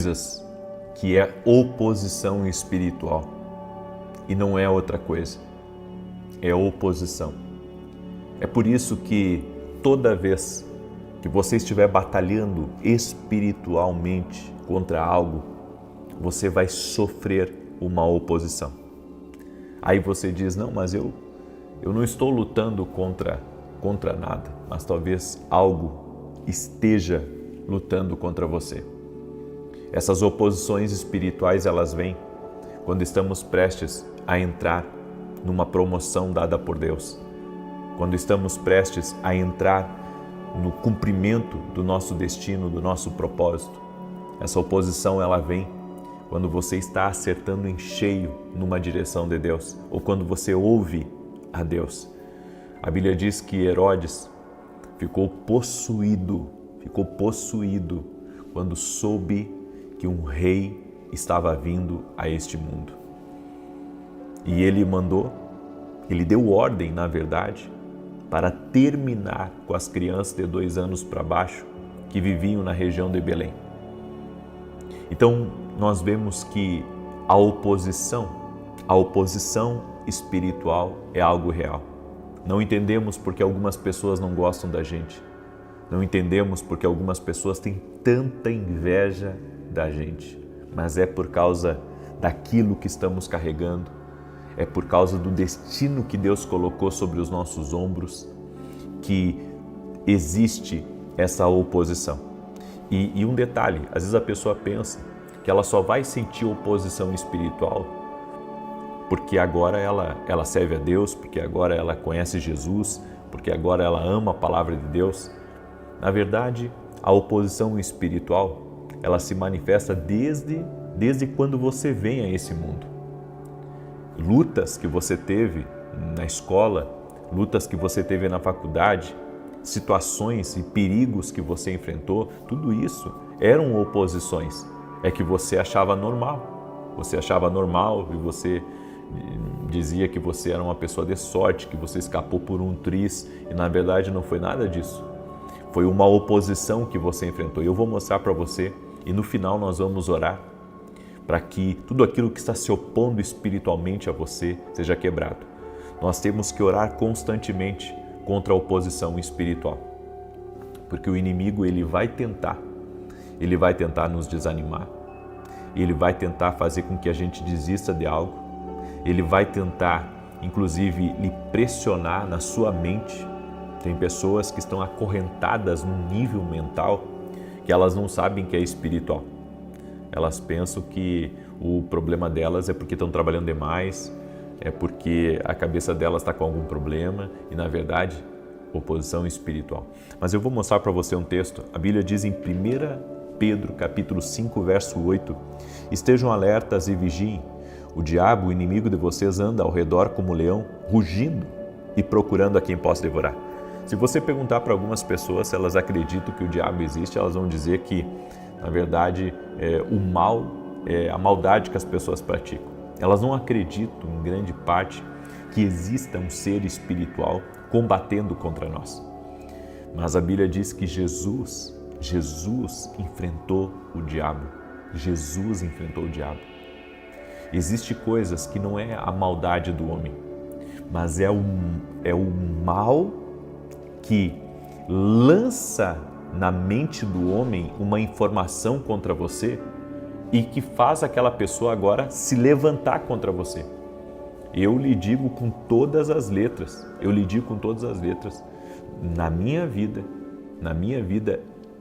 coisas que é oposição espiritual e não é outra coisa, é oposição. É por isso que toda vez que você estiver batalhando espiritualmente contra algo, você vai sofrer uma oposição. Aí você diz, não, mas eu não estou lutando contra nada, mas talvez algo esteja lutando contra você. Essas oposições espirituais, elas vêm quando estamos prestes a entrar numa promoção dada por Deus, quando estamos prestes a entrar no cumprimento do nosso destino, do nosso propósito. Essa oposição, ela vem quando você está acertando em cheio numa direção de Deus, ou quando você ouve a Deus. A Bíblia diz que Herodes ficou possuído quando soube que um rei estava vindo a este mundo. E ele deu ordem, na verdade, para terminar com as crianças de 2 anos para baixo que viviam na região de Belém. Então, nós vemos que a oposição espiritual é algo real. Não entendemos porque algumas pessoas não gostam da gente. Não entendemos porque algumas pessoas têm tanta inveja da gente. Mas é por causa daquilo que estamos carregando, é por causa do destino que Deus colocou sobre os nossos ombros que existe essa oposição. E um detalhe, às vezes a pessoa pensa que ela só vai sentir oposição espiritual porque agora ela serve a Deus, porque agora ela conhece Jesus, porque agora ela ama a palavra de Deus. Na verdade, a oposição espiritual, ela se manifesta desde quando você vem a esse mundo. Lutas que você teve na escola, lutas que você teve na faculdade, situações e perigos que você enfrentou, tudo isso eram oposições. É que você achava normal. Você achava normal e você dizia que você era uma pessoa de sorte, que você escapou por um triz e na verdade não foi nada disso. Foi uma oposição que você enfrentou. E eu vou mostrar para você e no final nós vamos orar para que tudo aquilo que está se opondo espiritualmente a você seja quebrado. Nós temos que orar constantemente contra a oposição espiritual, porque o inimigo ele vai tentar nos desanimar, ele vai tentar fazer com que a gente desista de algo, ele vai tentar, inclusive, lhe pressionar na sua mente. Tem pessoas que estão acorrentadas num nível mental que elas não sabem que é espiritual. Elas pensam que o problema delas é porque estão trabalhando demais, é porque a cabeça delas está com algum problema e, na verdade, oposição espiritual. Mas eu vou mostrar para você um texto. A Bíblia diz em 1 Pedro, capítulo 5, verso 8, estejam alertas e vigiem. O diabo, o inimigo de vocês, anda ao redor como um leão, rugindo e procurando a quem possa devorar. Se você perguntar para algumas pessoas se elas acreditam que o diabo existe, elas vão dizer que, na verdade, o mal é a maldade que as pessoas praticam. Elas não acreditam, em grande parte, que exista um ser espiritual combatendo contra nós. Mas a Bíblia diz que Jesus enfrentou o diabo. Jesus enfrentou o diabo. Existem coisas que não é a maldade do homem, mas é o mal que lança na mente do homem uma informação contra você e que faz aquela pessoa agora se levantar contra você. Eu lhe digo com todas as letras, na minha vida,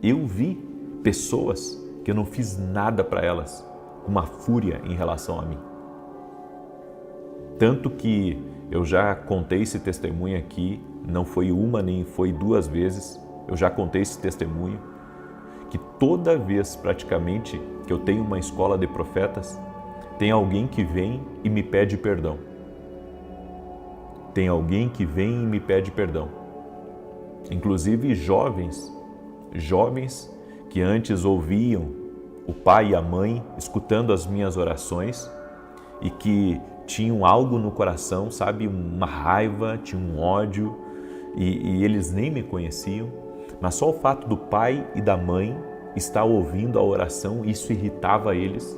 eu vi pessoas que eu não fiz nada para elas, uma fúria em relação a mim. Tanto que eu já contei esse testemunho aqui, não foi uma nem foi 2 vezes, eu já contei esse testemunho, que toda vez praticamente que eu tenho uma escola de profetas, tem alguém que vem e me pede perdão. Inclusive jovens que antes ouviam o pai e a mãe escutando as minhas orações e que tinham algo no coração, sabe, uma raiva, tinham um ódio e eles nem me conheciam, mas só o fato do pai e da mãe estar ouvindo a oração, isso irritava eles.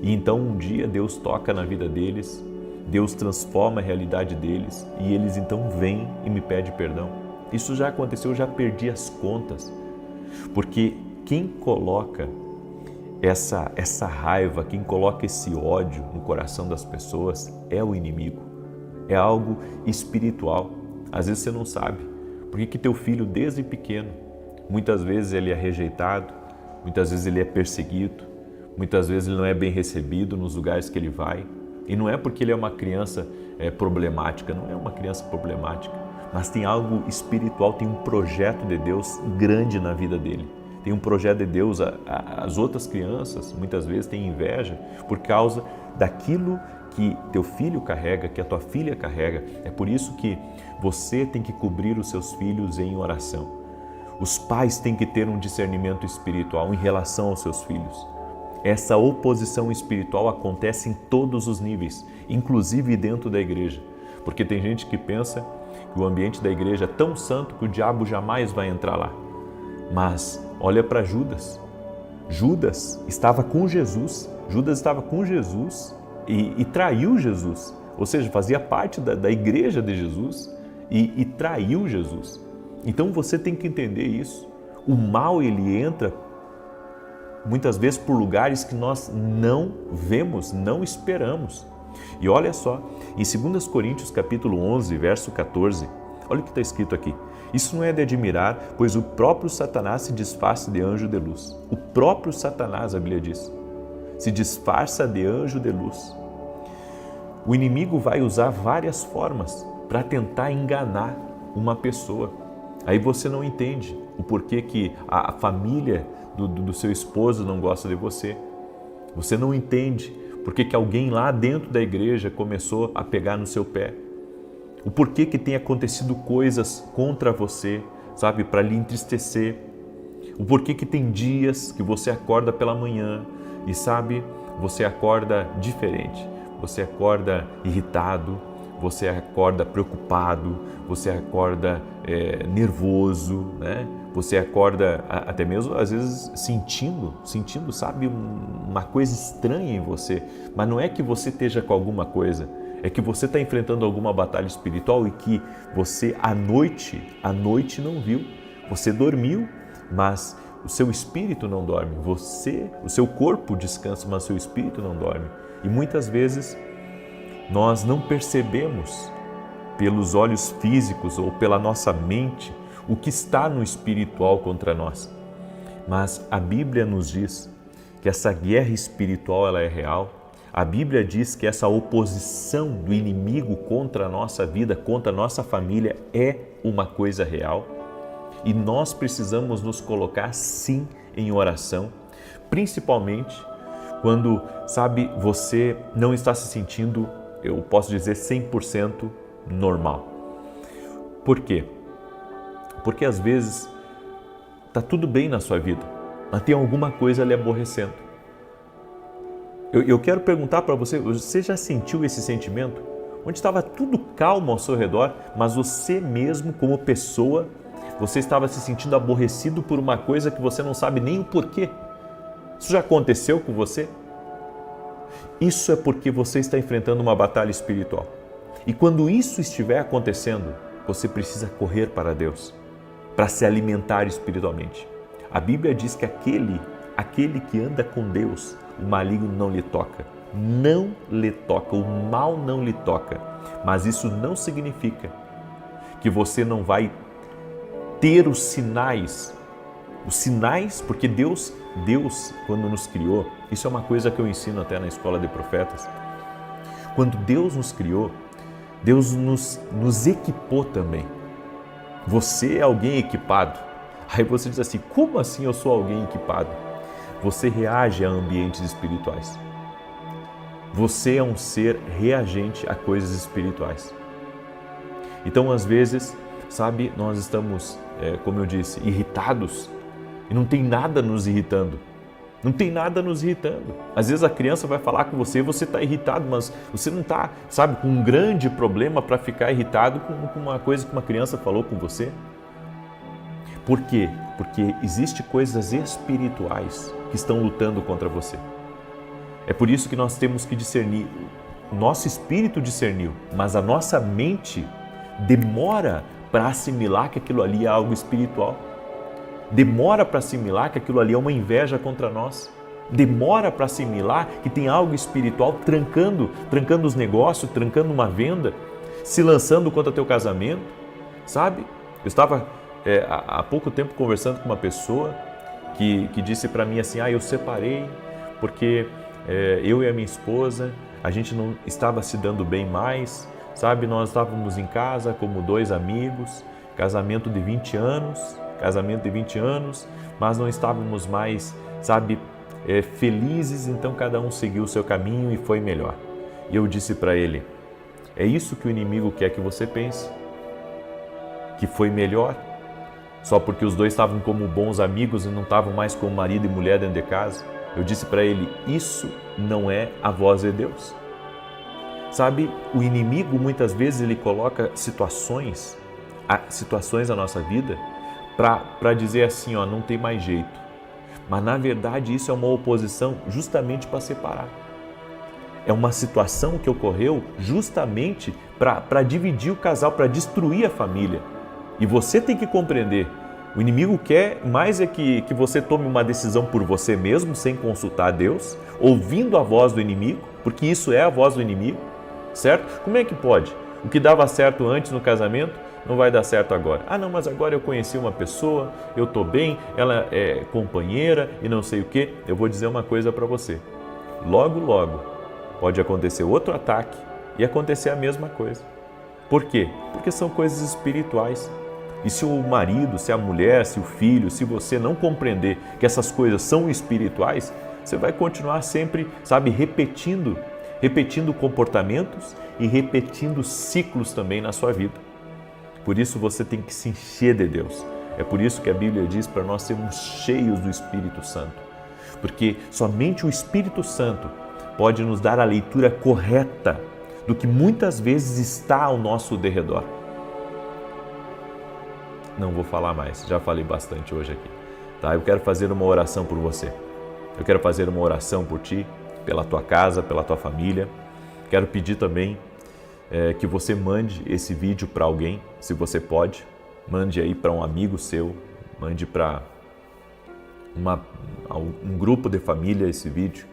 E então um dia Deus toca na vida deles, Deus transforma a realidade deles e eles então vêm e me pedem perdão. Isso já aconteceu, eu já perdi as contas, porque quem coloca essa raiva, quem coloca esse ódio no coração das pessoas é o inimigo, é algo espiritual. Às vezes você não sabe, por que teu filho desde pequeno, muitas vezes ele é rejeitado, muitas vezes ele é perseguido, muitas vezes ele não é bem recebido nos lugares que ele vai. E não é porque ele é uma criança problemática, não é uma criança problemática, mas tem algo espiritual, tem um projeto de Deus grande na vida dele. Tem um projeto de Deus, as outras crianças muitas vezes têm inveja por causa daquilo que teu filho carrega, que a tua filha carrega. É por isso que você tem que cobrir os seus filhos em oração. Os pais têm que ter um discernimento espiritual em relação aos seus filhos. Essa oposição espiritual acontece em todos os níveis, inclusive dentro da igreja. Porque tem gente que pensa que o ambiente da igreja é tão santo que o diabo jamais vai entrar lá. Mas olha para Judas. Judas estava com Jesus. Judas estava com Jesus e traiu Jesus. Ou seja, fazia parte da igreja de Jesus e traiu Jesus. Então você tem que entender isso. O mal, ele entra muitas vezes por lugares que nós não vemos, não esperamos. E olha só, em 2 Coríntios capítulo 11, verso 14, olha o que está escrito aqui. Isso não é de admirar, pois o próprio Satanás se disfarça de anjo de luz. O próprio Satanás, a Bíblia diz, se disfarça de anjo de luz. O inimigo vai usar várias formas para tentar enganar uma pessoa. Aí você não entende o porquê que a família do seu esposo não gosta de você. Você não entende porque que alguém lá dentro da igreja começou a pegar no seu pé. O porquê que tem acontecido coisas contra você, sabe, para lhe entristecer. O porquê que tem dias que você acorda pela manhã e, sabe, você acorda diferente. Você acorda irritado, você acorda preocupado, você acorda nervoso, né? Você acorda até mesmo às vezes sentindo, sabe, uma coisa estranha em você. Mas não é que você esteja com alguma coisa, é que você está enfrentando alguma batalha espiritual e que você à noite não viu. Você dormiu, mas o seu espírito não dorme. O seu corpo descansa, mas o seu espírito não dorme. E muitas vezes nós não percebemos pelos olhos físicos ou pela nossa mente o que está no espiritual contra nós. Mas a Bíblia nos diz que essa guerra espiritual ela é real. A Bíblia diz que essa oposição do inimigo contra a nossa vida, contra a nossa família é uma coisa real. E nós precisamos nos colocar sim em oração, principalmente quando, sabe, você não está se sentindo, eu posso dizer, 100% normal. Por quê? Porque às vezes está tudo bem na sua vida, mas tem alguma coisa lhe aborrecendo. Eu quero perguntar para você, você já sentiu esse sentimento? Onde estava tudo calmo ao seu redor, mas você mesmo como pessoa, você estava se sentindo aborrecido por uma coisa que você não sabe nem o porquê. Isso já aconteceu com você? Isso é porque você está enfrentando uma batalha espiritual. E quando isso estiver acontecendo, você precisa correr para Deus, para se alimentar espiritualmente. A Bíblia diz que aquele que anda com Deus, o maligno não lhe toca. Não lhe toca, o mal não lhe toca. Mas isso não significa que você não vai ter os sinais, porque Deus, quando nos criou, isso é uma coisa que eu ensino até na escola de profetas, quando Deus nos criou, Deus nos equipou também. Você é alguém equipado. Aí você diz assim, como assim eu sou alguém equipado? Você reage a ambientes espirituais. Você é um ser reagente a coisas espirituais. Então, às vezes, sabe, nós estamos, como eu disse, irritados e não tem nada nos irritando. Não tem nada nos irritando. Às vezes a criança vai falar com você e você está irritado, mas você não está, sabe, com um grande problema para ficar irritado com uma coisa que uma criança falou com você. Por quê? Porque existem coisas espirituais que estão lutando contra você. É por isso que nós temos que discernir. O nosso espírito discerniu, mas a nossa mente demora para assimilar que aquilo ali é algo espiritual. Demora para assimilar que aquilo ali é uma inveja contra nós. Demora para assimilar que tem algo espiritual trancando os negócios, trancando uma venda, se lançando contra teu casamento, sabe? Eu estava há pouco tempo conversando com uma pessoa que disse para mim assim, eu separei porque eu e a minha esposa, a gente não estava se dando bem mais, sabe? Nós estávamos em casa como dois amigos, casamento de 20 anos, mas não estávamos mais, sabe, felizes, então cada um seguiu o seu caminho e foi melhor. E eu disse para ele, é isso que o inimigo quer que você pense? Que foi melhor? Só porque os dois estavam como bons amigos e não estavam mais como marido e mulher dentro de casa? Eu disse para ele, isso não é a voz de Deus. Sabe, o inimigo muitas vezes ele coloca situações na nossa vida para dizer assim, não tem mais jeito. Mas na verdade isso é uma oposição justamente para separar. É uma situação que ocorreu justamente para dividir o casal, para destruir a família. E você tem que compreender, o inimigo quer mais é que você tome uma decisão por você mesmo, sem consultar a Deus, ouvindo a voz do inimigo, porque isso é a voz do inimigo, certo? Como é que pode? O que dava certo antes no casamento não vai dar certo agora. Não, mas agora eu conheci uma pessoa, eu estou bem, ela é companheira e não sei o quê. Eu vou dizer uma coisa para você. Logo, logo, pode acontecer outro ataque e acontecer a mesma coisa. Por quê? Porque são coisas espirituais. E se o marido, se a mulher, se o filho, se você não compreender que essas coisas são espirituais, você vai continuar sempre, sabe, repetindo comportamentos e repetindo ciclos também na sua vida. Por isso você tem que se encher de Deus. É por isso que a Bíblia diz para nós sermos cheios do Espírito Santo. Porque somente o Espírito Santo pode nos dar a leitura correta do que muitas vezes está ao nosso derredor. Não vou falar mais, já falei bastante hoje aqui. Tá? Eu quero fazer uma oração por você. Eu quero fazer uma oração por ti, pela tua casa, pela tua família. Quero pedir também que você mande esse vídeo para alguém, se você pode. Mande aí para um amigo seu, mande para um grupo de família esse vídeo,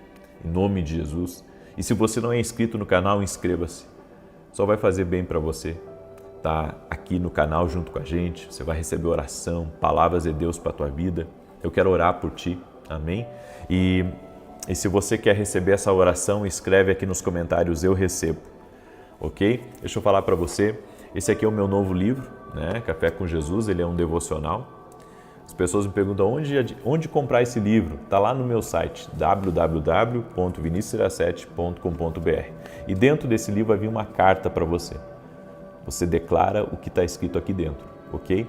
em nome de Jesus. E se você não é inscrito no canal, inscreva-se. Só vai fazer bem para você. Tá aqui no canal junto com a gente, você vai receber oração, palavras de Deus para a tua vida. Eu quero orar por ti, amém? E se você quer receber essa oração, escreve aqui nos comentários, eu recebo, ok? Deixa eu falar para você, esse aqui é o meu novo livro, né? Café com Jesus, ele é um devocional. As pessoas me perguntam onde comprar esse livro. Está lá no meu site, www.vinicius17.com.br. E dentro desse livro havia uma carta para você. Você declara o que está escrito aqui dentro, ok?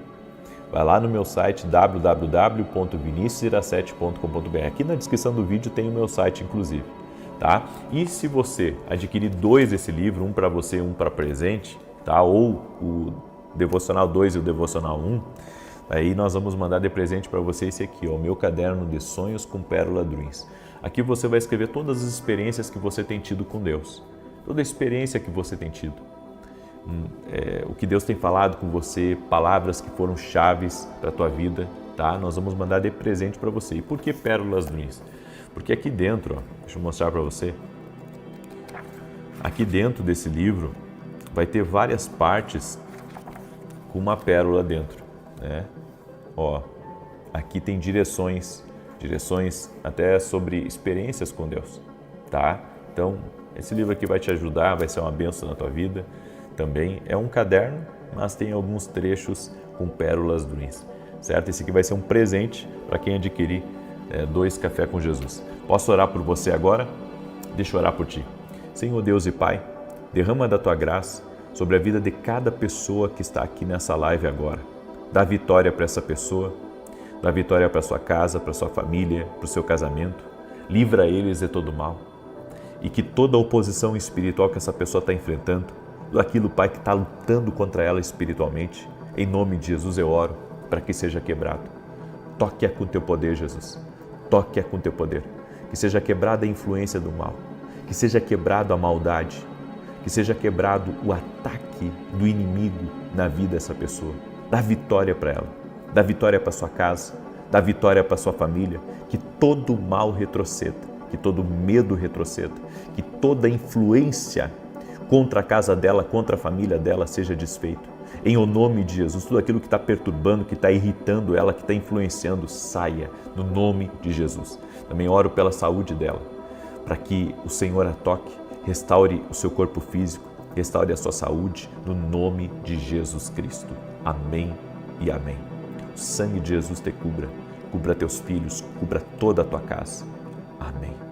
Vai lá no meu site www.vinicius17.com.br. Aqui na descrição do vídeo tem o meu site, inclusive, tá? E se você adquirir 2 desse livro, um para você e um para presente, tá? Ou o Devocional 2 e o Devocional 1, aí nós vamos mandar de presente para você esse aqui, o meu caderno de sonhos com Pérola Dreams. Aqui você vai escrever todas as experiências que você tem tido com Deus, toda a experiência que você tem tido. O que Deus tem falado com você, palavras que foram chaves para a tua vida, tá? Nós vamos mandar de presente para você. E por que Pérolas Dreams? Porque aqui dentro, deixa eu mostrar para você, aqui dentro desse livro vai ter várias partes com uma pérola dentro, né? Aqui tem direções até sobre experiências com Deus, tá? Então, esse livro aqui vai te ajudar, vai ser uma bênção na tua vida. Também é um caderno, mas tem alguns trechos com Pérolas Dreams, certo? Esse aqui vai ser um presente para quem adquirir 2 Café com Jesus. Posso orar por você agora? Deixa eu orar por ti. Senhor Deus e Pai, derrama da tua graça sobre a vida de cada pessoa que está aqui nessa live agora. Dá vitória para essa pessoa, dá vitória para sua casa, para sua família, para o seu casamento. Livra eles de todo mal. E que toda oposição espiritual que essa pessoa está enfrentando, tudo aquilo, Pai, que está lutando contra ela espiritualmente, em nome de Jesus eu oro para que seja quebrado. Toque-a com teu poder, Jesus. Toque-a com teu poder. Que seja quebrada a influência do mal. Que seja quebrado a maldade. Que seja quebrado o ataque do inimigo na vida dessa pessoa. Dá vitória para ela. Dá vitória para sua casa. Dá vitória para sua família. Que todo mal retroceda. Que todo medo retroceda. Que toda influência contra a casa dela, contra a família dela seja desfeito. Em o nome de Jesus, tudo aquilo que está perturbando, que está irritando ela, que está influenciando, saia no nome de Jesus. Também oro pela saúde dela, para que o Senhor a toque, restaure o seu corpo físico, restaure a sua saúde, no nome de Jesus Cristo. Amém e amém. O sangue de Jesus te cubra, cubra teus filhos, cubra toda a tua casa. Amém.